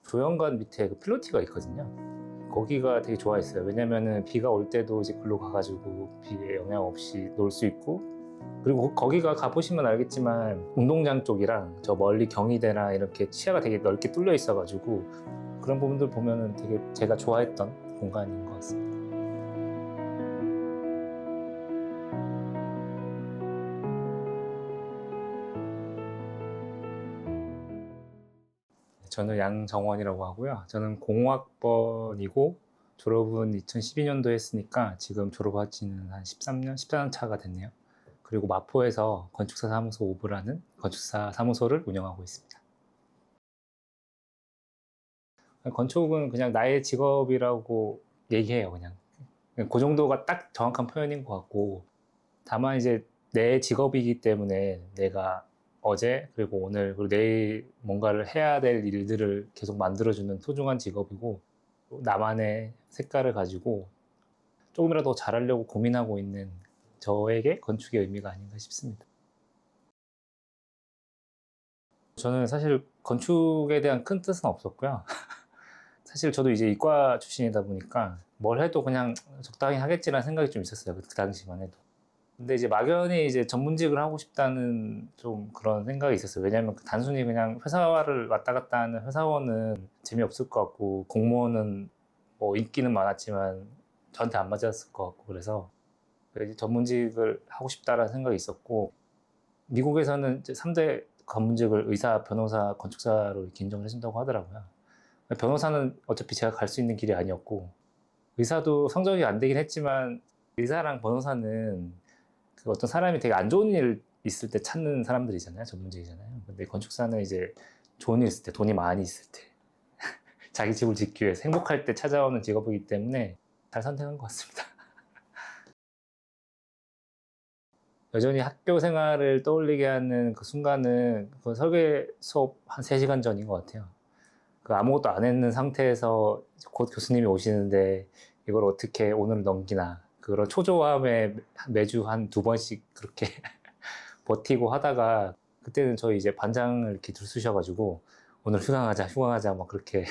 조연관 밑에 그 필로티가 있거든요. 거기가 되게 좋아했어요. 왜냐면은 비가 올 때도 이제 글로 가가지고 비에 영향 없이 놀 수 있고, 그리고 거기가 가보시면 알겠지만 운동장 쪽이랑 저 멀리 경희대나 이렇게 시야가 되게 넓게 뚫려 있어가지고 그런 부분들 보면은 되게 제가 좋아했던 공간인 것 같습니다. 저는 양정원이라고 하고요. 저는 0학번이고 졸업은 2012년도 했으니까 지금 졸업한 지는 한 13년, 14년 차가 됐네요. 그리고 마포에서 건축사 사무소 오브라는 건축사 사무소를 운영하고 있습니다. 건축은 그냥 나의 직업이라고 얘기해요, 그냥. 그 정도가 딱 정확한 표현인 것 같고, 다만 이제 내 직업이기 때문에 내가 어제 그리고 오늘 그리고 내일 뭔가를 해야 될 일들을 계속 만들어주는 소중한 직업이고, 나만의 색깔을 가지고 조금이라도 잘하려고 고민하고 있는 저에게 건축의 의미가 아닌가 싶습니다. 저는 사실 건축에 대한 큰 뜻은 없었고요. 사실 저도 이제 이과 출신이다 보니까 뭘 해도 그냥 적당히 하겠지라는 생각이 좀 있었어요. 그 당시만 해도. 근데 이제 막연히 이제 전문직을 하고 싶다는 좀 그런 생각이 있었어요. 왜냐면 단순히 그냥 회사를 왔다 갔다 하는 회사원은 재미없을 것 같고, 공무원은 뭐 인기는 많았지만 저한테 안 맞았을 것 같고, 그래서 이제 전문직을 하고 싶다라는 생각이 있었고, 미국에서는 이제 3대 전문직을 의사, 변호사, 건축사로 이렇게 인정을 해준다고 하더라고요. 변호사는 어차피 제가 갈 수 있는 길이 아니었고, 의사도 성적이 안 되긴 했지만 의사랑 변호사는 그 어떤 사람이 되게 안 좋은 일 있을 때 찾는 사람들이잖아요. 전문직이잖아요. 근데 건축사는 이제 좋은 일 있을 때, 돈이 많이 있을 때, 자기 집을 짓기 위해서 행복할 때 찾아오는 직업이기 때문에 잘 선택한 것 같습니다. 여전히 학교 생활을 떠올리게 하는 그 순간은 그 설계 수업 한 3시간 전인 것 같아요. 그 아무것도 안 했는 상태에서 곧 교수님이 오시는데 이걸 어떻게 오늘 넘기나, 그런 초조함에 매주 한 2번씩 그렇게 버티고 하다가, 그때는 저희 이제 반장을 이렇게 들쑤셔가지고 오늘 휴강하자 막 그렇게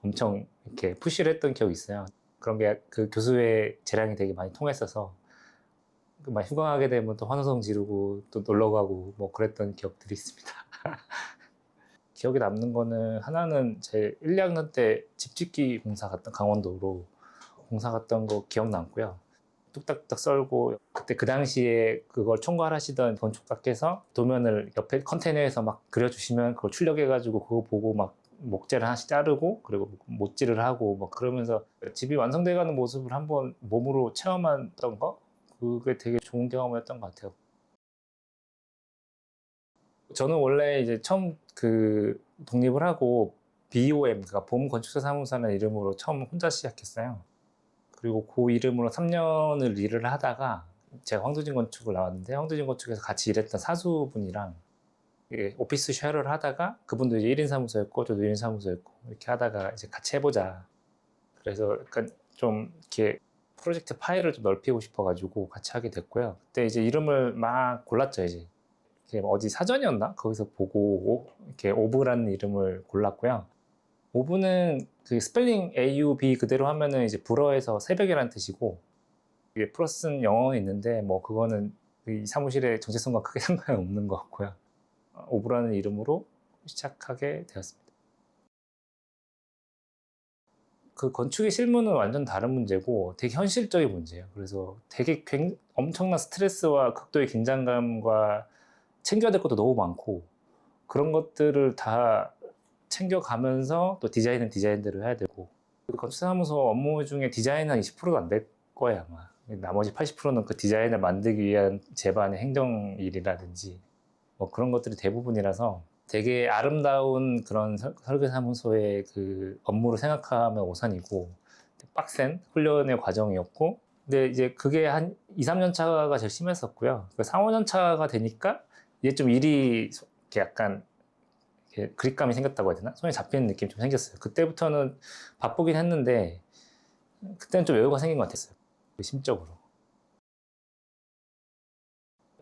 엄청 이렇게 푸시를 했던 기억이 있어요. 그런 게 그 교수의 재량이 되게 많이 통했어서 막 휴강하게 되면 또 환호성 지르고 또 놀러 가고 뭐 그랬던 기억들이 있습니다. 기억에 남는 거는, 하나는 제 1, 2학년 때 집 짓기 공사 갔던, 강원도로 공사 갔던 거 기억 남고요. 뚝딱뚝딱 썰고, 그때 그 당시에 그걸 총괄하시던 건축가께서 도면을 옆에 컨테이너에서 막 그려주시면 그걸 출력해가지고 그거 보고 막 목재를 하나씩 자르고, 그리고 못질을 하고 막 그러면서 집이 완성돼가는 모습을 한번 몸으로 체험했던 거, 그게 되게 좋은 경험이었던 것 같아요. 저는 원래 이제 처음 그 독립을 하고 BOM, 그러니까 봄 건축사 사무소라는 이름으로 처음 혼자 시작했어요. 그리고 그 이름으로 3년을 일을 하다가 제가 황도진 건축을 나왔는데, 황도진 건축에서 같이 일했던 사수분이랑 오피스 쉐어를 하다가, 그분도 이제 1인 사무소였고 저도 1인 사무소였고 이렇게 하다가 이제 같이 해보자. 그래서 약간 좀 이렇게 프로젝트 파일을 좀 넓히고 싶어가지고 같이 하게 됐고요. 그때 이제 이름을 막 골랐죠, 이제. 어디 사전이었나? 거기서 보고 이렇게 오브라는 이름을 골랐고요. 오브는 그 스펠링 AUB 그대로 하면은 이제 불어에서 새벽이라는 뜻이고, 이게 플러스는 영어는 있는데 뭐 그거는 이 사무실의 정체성과 크게 상관이 없는 것 같고요. 오브라는 이름으로 시작하게 되었습니다. 그 건축의 실무는 완전 다른 문제고 되게 현실적인 문제예요. 그래서 되게 엄청난 스트레스와 극도의 긴장감과 챙겨야 될 것도 너무 많고, 그런 것들을 다 챙겨가면서 또 디자인은 디자인대로 해야 되고, 건축사무소 업무 중에 디자인은 한 20%도 안 될 거예요, 아마. 나머지 80%는 그 디자인을 만들기 위한 제반의 행정 일이라든지 뭐 그런 것들이 대부분이라서, 되게 아름다운 그런 설계사무소의 그 업무를 생각하면 오산이고 빡센 훈련의 과정이었고, 근데 이제 그게 한 2, 3년 차가 제일 심했었고요. 그 4, 5년 차가 되니까 이제 좀 일이 이렇게 약간 이렇게 그립감이 생겼다고 해야 되나? 손에 잡히는 느낌이 좀 생겼어요. 그때부터는 바쁘긴 했는데 그때는 좀 여유가 생긴 것 같았어요. 심적으로.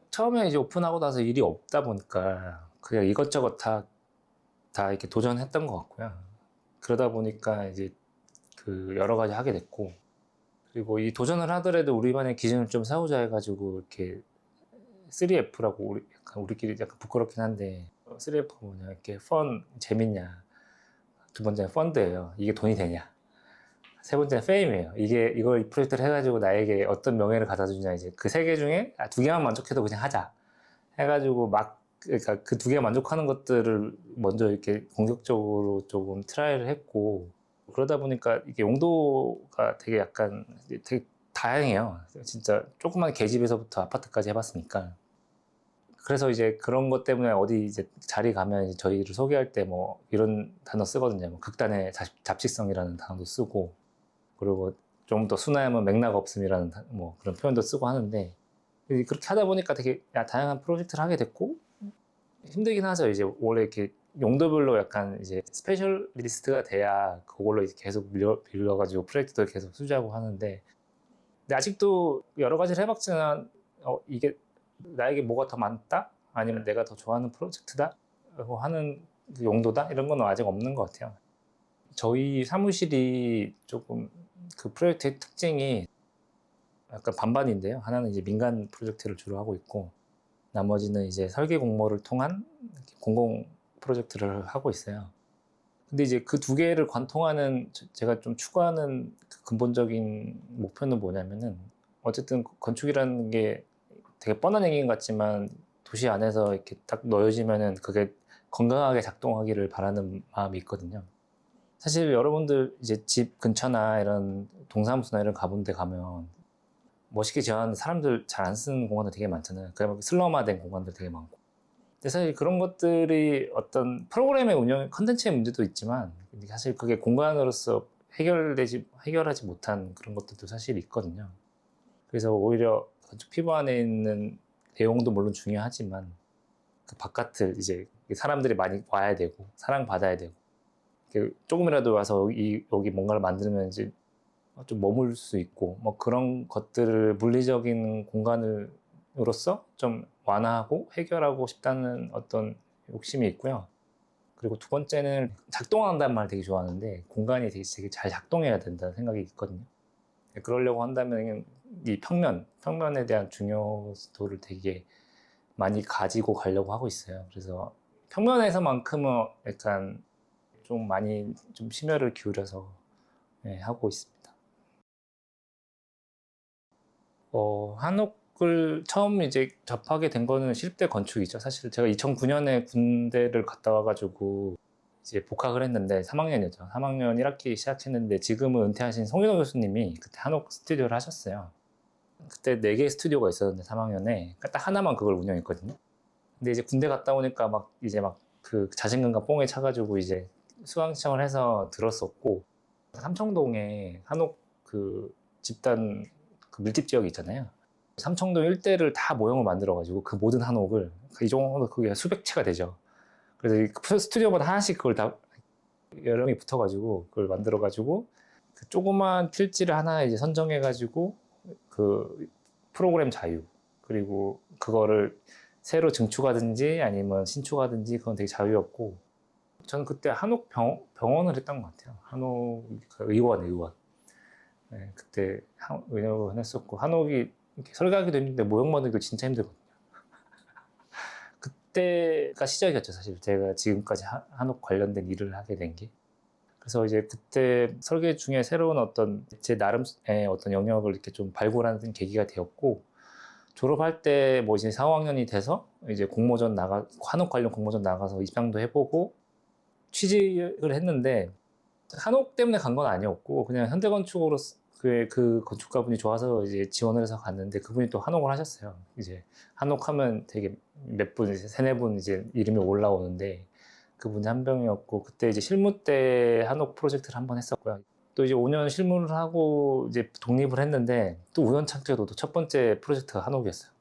처음에 이제 오픈하고 나서 일이 없다 보니까 그냥 이것저것 다 이렇게 도전했던 것 같고요. 그러다 보니까 이제 그 여러 가지 하게 됐고, 그리고 이 도전을 하더라도 우리만의 기준을 좀 세우자 해가지고 이렇게 3F라고 우리 약간 우리끼리 약간 부끄럽긴 한데 3F가 뭐냐 이렇게 재밌냐, 두 번째는 펀드예요. 이게 돈이 되냐, 세 번째는 페임이에요. 이걸 이 프로젝트를 해가지고 나에게 어떤 명예를 가져다 주냐. 이제 그 세 개 중에 두 개만 만족해도 그냥 하자 해가지고 그러니까 그 두 개 만족하는 것들을 먼저 이렇게 공격적으로 조금 트라이를 했고, 그러다 보니까 이게 용도가 되게 약간 되게 다양해요. 진짜 조그만 계집에서부터 아파트까지 해봤으니까. 그래서 이제 그런 것 때문에 어디 이제 자리 가면 이제 저희를 소개할 때 뭐 이런 단어 쓰거든요. 뭐 극단의 잡식성이라는 단어도 쓰고, 그리고 좀 더 순화하면 맥락 없음이라는 뭐 그런 표현도 쓰고 하는데, 그렇게 하다 보니까 되게 다양한 프로젝트를 하게 됐고, 힘들긴 하죠. 이제 원래 이렇게 용도별로 약간 이제 스페셜리스트가 돼야 그걸로 이제 계속 빌려가지고 프로젝트도 계속 수주하고 하는데, 근데 아직도 여러 가지를 해봤지만 이게 나에게 뭐가 더 많다? 아니면 내가 더 좋아하는 프로젝트다? 라고 하는 그 용도다? 이런 건 아직 없는 것 같아요. 저희 사무실이 조금 그 프로젝트의 특징이 약간 반반인데요. 하나는 이제 민간 프로젝트를 주로 하고 있고, 나머지는 이제 설계 공모를 통한 공공 프로젝트를 하고 있어요. 근데 이제 그 두 개를 관통하는 제가 좀 추구하는 그 근본적인 목표는 뭐냐면은, 어쨌든 건축이라는 게 되게 뻔한 얘기인 것 같지만 도시 안에서 이렇게 딱 놓여지면은 그게 건강하게 작동하기를 바라는 마음이 있거든요. 사실 여러분들 이제 집 근처나 이런 동사무소나 이런 가본 데 가면 멋있게 지어놨는 사람들 잘 안 쓰는 공간들 되게 많잖아요. 그냥 슬럼화된 공간들 되게 많고. 근데 사실 그런 것들이 어떤 프로그램의 운영, 컨텐츠의 문제도 있지만, 사실 그게 공간으로서 해결하지 못한 그런 것들도 사실 있거든요. 그래서 오히려 건축 피부 안에 있는 내용도 물론 중요하지만, 그 바깥을 이제 사람들이 많이 와야 되고, 사랑받아야 되고, 조금이라도 와서 여기 뭔가를 만들면 이제 좀 머물 수 있고, 뭐 그런 것들을 물리적인 공간으로서 좀 완화하고 해결하고 싶다는 어떤 욕심이 있고요. 그리고 두 번째는 작동한다는 말 되게 좋아하는데, 공간이 되게 잘 작동해야 된다는 생각이 있거든요. 그러려고 한다면 이 평면에 대한 중요도를 되게 많이 가지고 가려고 하고 있어요. 그래서 평면에서만큼은 약간 좀 많이 좀 심혈을 기울여서 하고 있습니다. 한옥을 처음 이제 접하게 된 거는 실대 건축이죠. 사실 제가 2009년에 군대를 갔다 와가지고 이제 복학을 했는데 3학년이었죠. 3학년 1학기 시작했는데, 지금은 은퇴하신 송인호 교수님이 그때 한옥 스튜디오를 하셨어요. 그때 4개 스튜디오가 있었는데 3학년에 딱 하나만 그걸 운영했거든요. 근데 이제 군대 갔다 오니까 막 그 자신감과 뽕에 차가지고 이제 수강 신청을 해서 들었었고, 삼청동에 한옥 그 집단 그 밀집 지역이 있잖아요. 삼청동 일대를 다 모형을 만들어가지고 그 모든 한옥을 이 정도 그게 수백 채가 되죠. 그래서 그 스튜디오마다 하나씩 그걸 다 여러 명이 붙어가지고 그걸 만들어가지고 그 조그만 필지를 하나 이제 선정해가지고 그 프로그램 자유, 그리고 그거를 새로 증축하든지 아니면 신축하든지 그건 되게 자유였고, 저는 그때 한옥 병원을 했던 것 같아요. 한옥 의원. 네, 그때 의원을 했었고, 한옥이 이렇게 설계하기도 힘든데 모형 만들기도 진짜 힘들거든요. 그때가 시작이었죠. 사실 제가 지금까지 한옥 관련된 일을 하게 된 게. 그래서 이제 그때 설계 중에 새로운 어떤 제 나름의 어떤 영역을 이렇게 좀 발굴하는 계기가 되었고, 졸업할 때 뭐 이제 4, 5학년이 돼서 이제 한옥 관련 공모전 나가서 입상도 해보고 취직을 했는데, 한옥 때문에 간 건 아니었고 그냥 현대건축으로 그 건축가분이 좋아서 이제 지원을 해서 갔는데, 그분이 또 한옥을 하셨어요. 이제 한옥하면 되게 몇 분, 이제 세네 분 이제 이름이 올라오는데, 그분이 한 명이었고, 그때 이제 실무 때 한옥 프로젝트를 한번 했었고요. 또 이제 5년 실무를 하고 이제 독립을 했는데, 또 우연찮게도 또 첫 번째 프로젝트가 한옥이었어요.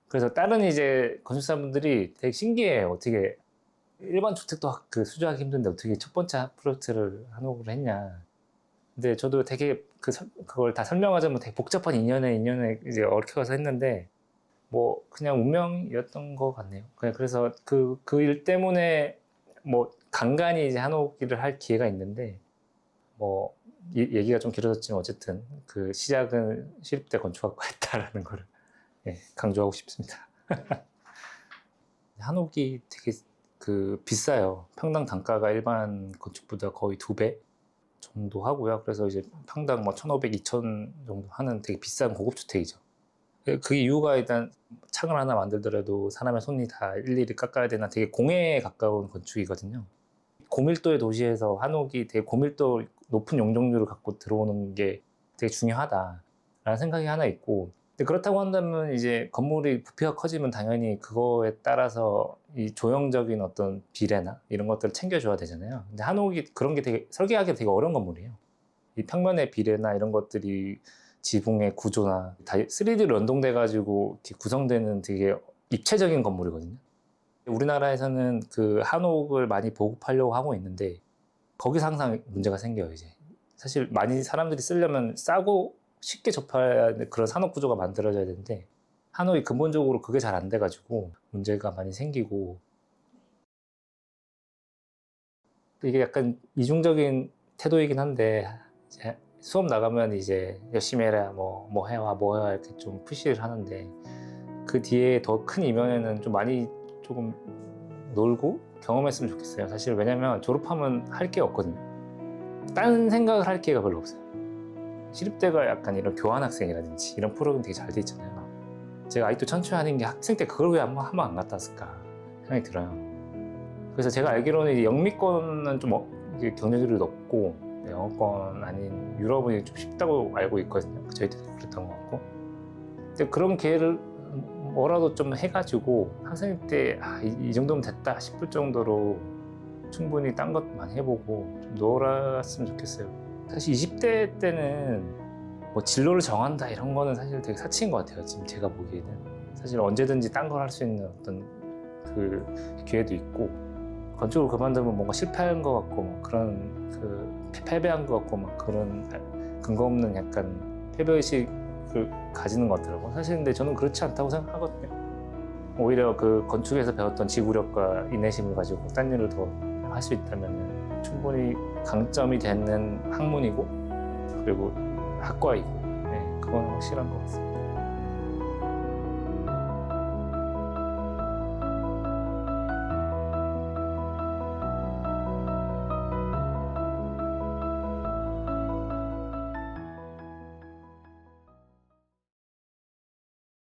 그래서 다른 이제 건축사분들이 되게 신기해요. 어떻게 일반 주택도 그 수주하기 힘든데 어떻게 첫 번째 프로젝트를 한옥으로 했냐. 근데 저도 되게 그걸 다 설명하자면 되게 복잡한 인연에 이제 얽혀서 했는데, 뭐 그냥 운명이었던 것 같네요. 그래서 그 일 때문에 뭐 간간히 이제 한옥 일을 할 기회가 있는데, 뭐 얘기가 좀 길어졌지만 어쨌든 그 시작은 시립대 건축학과였다라는 걸 강조하고 싶습니다. 한옥이 되게 그 비싸요. 평당 단가가 일반 건축보다 거의 2배 정도 하고요. 그래서 이제 평당 뭐 1,500, 2,000 정도 하는 되게 비싼 고급 주택이죠. 그 이유가 일단 창을 하나 만들더라도 사람의 손이 다 일일이 깎아야 되나 되게 공해에 가까운 건축이거든요. 고밀도의 도시에서 한옥이 되게 고밀도 높은 용적률을 갖고 들어오는 게 되게 중요하다라는 생각이 하나 있고, 근데 그렇다고 한다면 이제 건물이 부피가 커지면 당연히 그거에 따라서 이 조형적인 어떤 비례나 이런 것들을 챙겨줘야 되잖아요. 근데 한옥이 그런 게 되게 설계하기 되게 어려운 건물이에요. 이 평면의 비례나 이런 것들이 지붕의 구조나 다 3D로 연동돼 가지고 구성되는 되게 입체적인 건물이거든요. 우리나라에서는 그 한옥을 많이 보급하려고 하고 있는데 거기서 항상 문제가 생겨요. 이제 사실 많이 사람들이 쓰려면 싸고 쉽게 접할 그런 산업 구조가 만들어져야 되는데 한옥이 근본적으로 그게 잘 안 돼가지고 문제가 많이 생기고, 이게 약간 이중적인 태도이긴 한데 이제 수업 나가면 이제 열심히 해라 뭐 해와 뭐 해와 이렇게 좀 푸시를 하는데 그 뒤에 더 큰 이면에는 좀 많이 조금 놀고 경험했으면 좋겠어요. 사실 왜냐면 졸업하면 할 게 없거든요. 딴 생각을 할 기회가 별로 없어요. 시립대가 약간 이런 교환학생이라든지 이런 프로그램 되게 잘 돼 있잖아요. 제가 아직도 천추하는 게 학생 때 그걸 왜 한번 안 갔다 왔을까 생각이 들어요. 그래서 제가 알기로는 이제 영미권은 좀 이게 경쟁률이 높고 영어권 아닌 유럽은 좀 쉽다고 알고 있거든요. 저희 때도 그랬던 것 같고. 근데 그런 기회를 뭐라도 좀 해가지고 학생 때 이 정도면 됐다 싶을 정도로 충분히 딴 것 많이 해보고 좀 놀았으면 좋겠어요. 사실 20대 때는 뭐 진로를 정한다 이런 거는 사실 되게 사치인 것 같아요. 지금 제가 보기에는 사실 언제든지 딴 걸 할 수 있는 어떤 그 기회도 있고, 건축을 그만두면 뭔가 실패한 것 같고 뭐 그런 그 패배한 것 같고 막 그런 근거 없는 약간 패배의식을 가지는 것 같더라고요. 사실 근데 저는 그렇지 않다고 생각하거든요. 오히려 그 건축에서 배웠던 지구력과 인내심을 가지고 딴 일을 더 할 수 있다면 충분히 강점이 되는 학문이고 그리고 학과이고, 그건 확실한 것 같습니다.